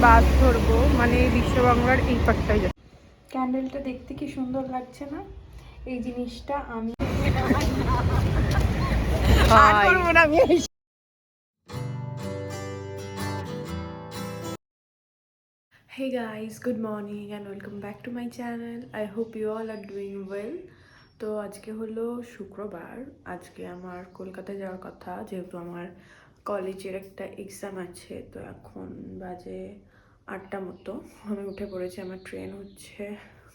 বাস ধরবো, মানে বিশ্ববাংলার এই পাটটাই যাচ্ছে। ক্যান্ডেলটা দেখতে কি সুন্দর লাগছে না? এই জিনিসটা আমি আর করবো না আমি। Hey guys, good morning and welcome back to my channel. I hope you all are doing well. তো আজকে হলো শুক্রবার। আজকে আমার কলকাতায় যাওয়ার কথা, যেহেতু আমার কলেজের একটা এক্সাম আছে। তো এখন বাজে 8টা মতো। আমি উঠে পড়েছি, আমার ট্রেন হচ্ছে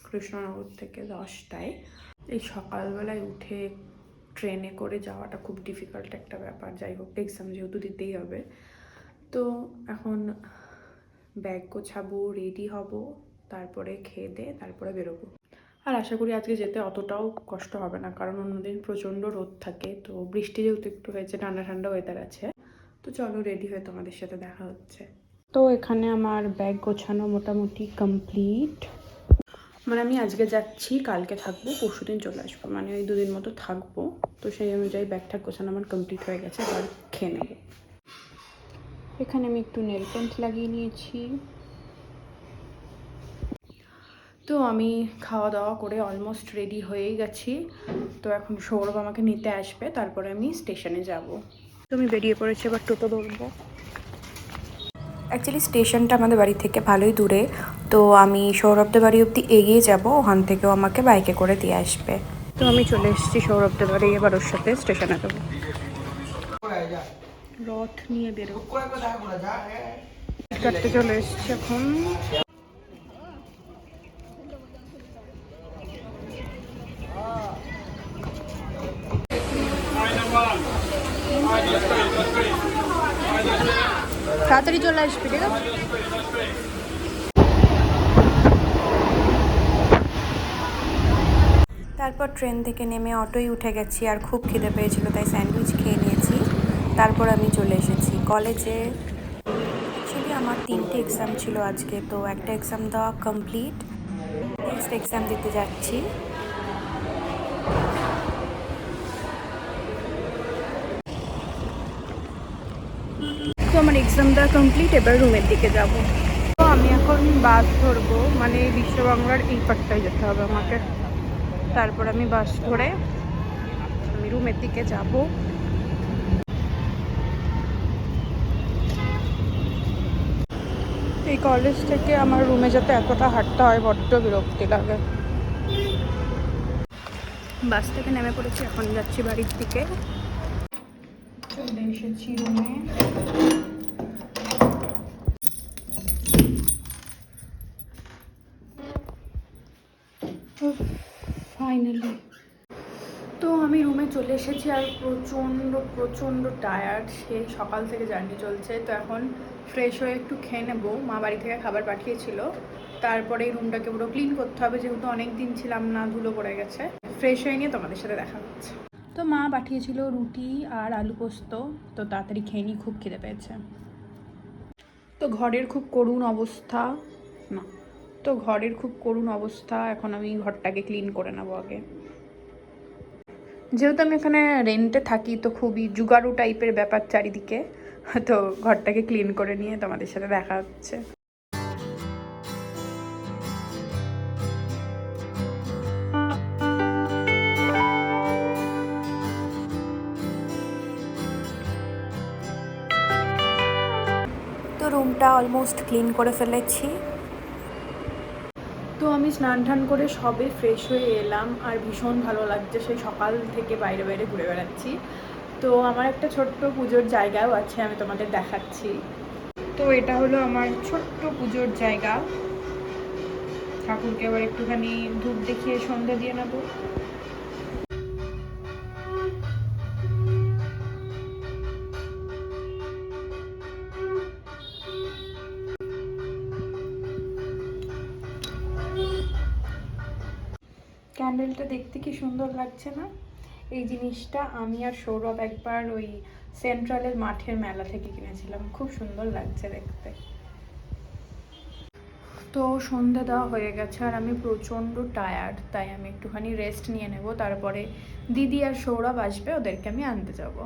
কৃষ্ণনগর থেকে 10টায়। এই সকালবেলায় উঠে ট্রেনে করে যাওয়াটা খুব ডিফিকাল্ট একটা ব্যাপার। যাই হোক, এক্সাম যেহেতু দিতেই হবে। তো এখন ব্যাগ গোছাবো, রেডি হব, তারপরে খেয়ে দিয়ে তারপরে বেরোবো। আর আশা করি আজকে যেতে অতটাও কষ্ট হবে না, কারণ অন্যদিন প্রচণ্ড রোদ থাকে। তো বৃষ্টি যেহেতু একটু হয়েছে, ঠান্ডা ঠান্ডা ওয়েদার আছে। তো চলো, রেডি হয়ে তোমাদের সাথে দেখা হচ্ছে। তো এখানে আমার ব্যাগ গোছানো মোটামুটি কমপ্লিট। মানে আমি আজকে যাচ্ছি, কালকে থাকবো, পরশুদিন চলে আসবো, মানে ওই 2 দিন মতো থাকবো। তো সেই অনুযায়ী ব্যাগটা গোছানো আমার কমপ্লিট হয়ে গেছে। এবার খেয়ে নেবো। এখানে আমি একটু নেল পেন্ট লাগিয়ে নিয়েছি। তো আমি খাওয়া দাওয়া করে অলমোস্ট রেডি হয়েই গেছি। তো এখন সৌরভ আমাকে নিতে আসবে, তারপরে আমি স্টেশনে যাব। তো আমি বেরিয়ে পড়েছি, এবার টোটো ধরবো। অ্যাকচুয়ালি স্টেশনটা আমাদের বাড়ি থেকে ভালোই দূরে। তো আমি সৌরভদের বাড়ি অবধি এগিয়ে যাব, ওখান থেকেও আমাকে বাইকে করে দিয়ে আসবে। তো আমি চলে এসেছি সৌরভদের বাড়ি, এবার ওর সাথে স্টেশনে যাবো। রথ নিয়ে বেরো চারটে চলে এসেছি এখন। তাড়াতাড়ি চলে আসবি, ঠিক আছে? তারপর ট্রেন থেকে নেমে অটোয় উঠে গেছি, আর খুব খিদে পেয়েছিল, তাই স্যান্ডউইচ খেয়ে নিয়েছি। তারপর আমি চলে এসেছি কলেজে। অ্যাকচুয়ালি আমার 3টে এক্সাম ছিল আজকে, তো একটা এক্সাম দেওয়া কমপ্লিট, নেক্সট এক্সাম দিতে যাচ্ছি। তো আমার এক্সাম দেওয়া কমপ্লিট, এবার রুমের দিকে যাব। তো আমি এখন বাস ধরবো, মানে বিশ্ববাংলার এই পাটটাই যেতে হবে আমাকে। তারপর আমি বাস ধরে আমি রুমের দিকে যাব। এই কলেজ থেকে আমার রুমে যেতে এতটা হাঁটতে হয়, বড্ড বিরক্তি লাগে। বাস থেকে নেমে পড়েছি, এখন যাচ্ছি বাড়ির দিকে। চলে এসেছি রুমে। ফাইনালি তো আমি রুমে চলে এসেছি, আর প্রচণ্ড টায়ার্ড। সেই সকাল থেকে জার্নি চলছে। তো এখন ফ্রেশ হয়ে একটু খেয়ে নেবো। মা বাড়ি থেকে খাবার পাঠিয়েছিল, তারপরে এই রুমটাকে পুরো ক্লিন করতে হবে, যেহেতু অনেক দিন ছিলাম না, ধুলো পড়ে গেছে। ফ্রেশ হয়ে নিয়ে তোমাদের সাথে দেখা হচ্ছে। তো মা পাঠিয়েছিল রুটি আর আলু পোস্ত, তো তাড়াতাড়ি খেয়ে নিই, খুব খিদে পেয়েছে। তো ঘরের খুব করুণ অবস্থা না তো ঘরের খুব করুণ অবস্থা। এখন আমি ঘরটাকে ক্লিন করে নেবো আগে। যেহেতু আমি এখানে রেন্টে থাকি, তো খুবই জুগাড়ু টাইপের ব্যাপার চারিদিকে। তো ঘরটাকে ক্লিন করে নিয়ে তোমাদের সাথে দেখা হচ্ছে। তো রুমটা অলমোস্ট ক্লিন করে ফেলেছি। তো আমি স্নান টান করে সবে ফ্রেশ হয়ে এলাম, আর ভীষণ ভালো লাগছে। সেই সকাল থেকে বাইরে বাইরে ঘুরে বেড়াচ্ছি। তো আমার একটা ছোট্ট পুজোর জায়গাও আছে, আমি তোমাদের দেখাচ্ছি। তো এটা হলো আমার ছোট্ট পুজোর জায়গা। ঠাকুরকে এবার একটুখানি ধূপ দেখিয়ে সন্ধ্যা দিয়ে নেবো। ক্যান্ডেলটা দেখতে কি সুন্দর লাগছে না? এই জিনিসটা আমি আর সৌরভ একবার ওই সেন্ট্রালের মাঠের মেলা থেকে কিনেছিলাম, খুব সুন্দর লাগছে দেখতে। তো সন্ধ্যা দেওয়া হয়ে গেছে, আর আমি প্রচণ্ড টায়ার্ড, তাই আমি একটুখানি রেস্ট নিয়ে নেব। তারপরে দিদি আর সৌরভ আসবে, ওদেরকে আমি আনতে যাব।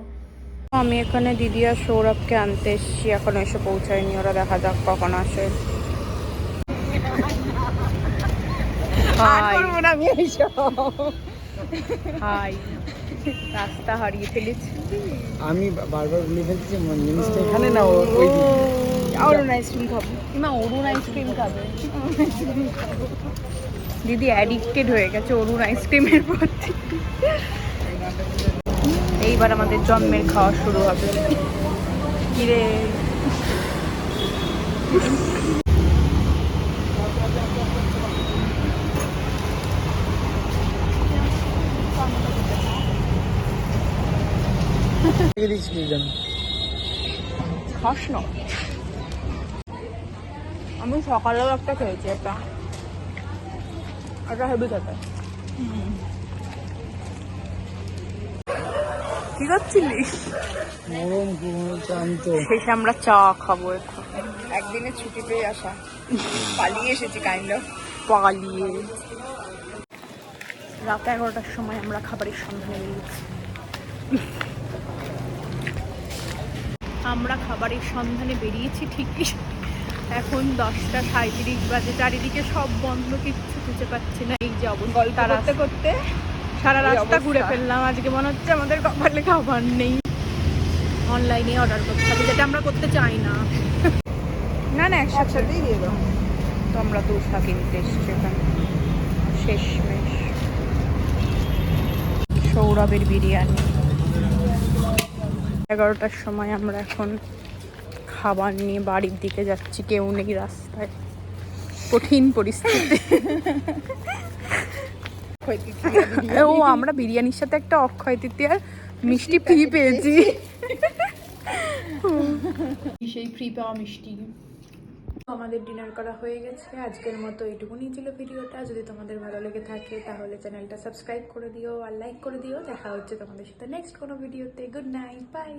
আমি এখানে দিদি আর সৌরভকে আনতে এসেছি, এখনো এসে পৌঁছায়নি, ওরা দেখা যাক কখন আসে। হাই রাস্তা হারিয়ে ফেলেছি আমি বারবার ভুলে ফেলছি জিনিসটা এখানে না ওই অরুণ আইসক্রিম খাবো কিংবা অরুণ আইসক্রিম খাবে দিদি অ্যাডিক্টেড হয়ে গেছে অরুণ আইসক্রিমের প্রতি এইবার আমাদের জন্মের খাওয়া শুরু হবে কিরে খাস না আমি সকালেও একটা খেয়েছি এটা হেভি খেতে কি করছিলি নরম ক্লান্ত শেষে আমরা চা খাবো এখন একদিনের ছুটি পেয়ে আসা পালিয়ে এসেছি কাইন্ড অফ পালিয়ে রাত 11টার সময় আমরা খাবারের সন্ধানে বেরিয়েছি আমরা খাবারের সন্ধানে বেরিয়েছি ঠিকই এখন 10টা 37 বাজে চারিদিকে সব বন্ধ কিচ্ছু খুঁজে পাচ্ছি না এই যে অবস্থা রাস্তা করতে সারা রাস্তা ঘুরে ফেললাম আজকে মনে হচ্ছে আমাদের কপালে খাবার নেই অনলাইনে অর্ডার করতে হবে যেটা আমরা করতে চাই না না না একসাথেই দিয়ে দাও তো আমরা দোসা কিনতে এসছি এখানে শেষমেশ সৌরভের বিরিয়ানি 11টার সময় আমরা এখন খাবার নিয়ে বাড়ির দিকে যাচ্ছি কেউ নেই রাস্তায় কঠিন পরিস্থিতি ও আমরা বিরিয়ানির সাথে একটা অক্ষয় তৃতীয়ার মিষ্টি ফ্রি পেয়েছি সেই ফ্রি পাওয়া মিষ্টি আমাদের ডিনার করা হয়ে গেছে আজকের মতো এইটুকুনি ছিল ভিডিওটা যদি তোমাদের ভালো লেগে থাকে তাহলে চ্যানেলটা সাবস্ক্রাইব করে দিও আর লাইক করে দিও দেখা হচ্ছে তোমাদের সাথে নেক্সট কোনো ভিডিওতে গুড নাইট বাই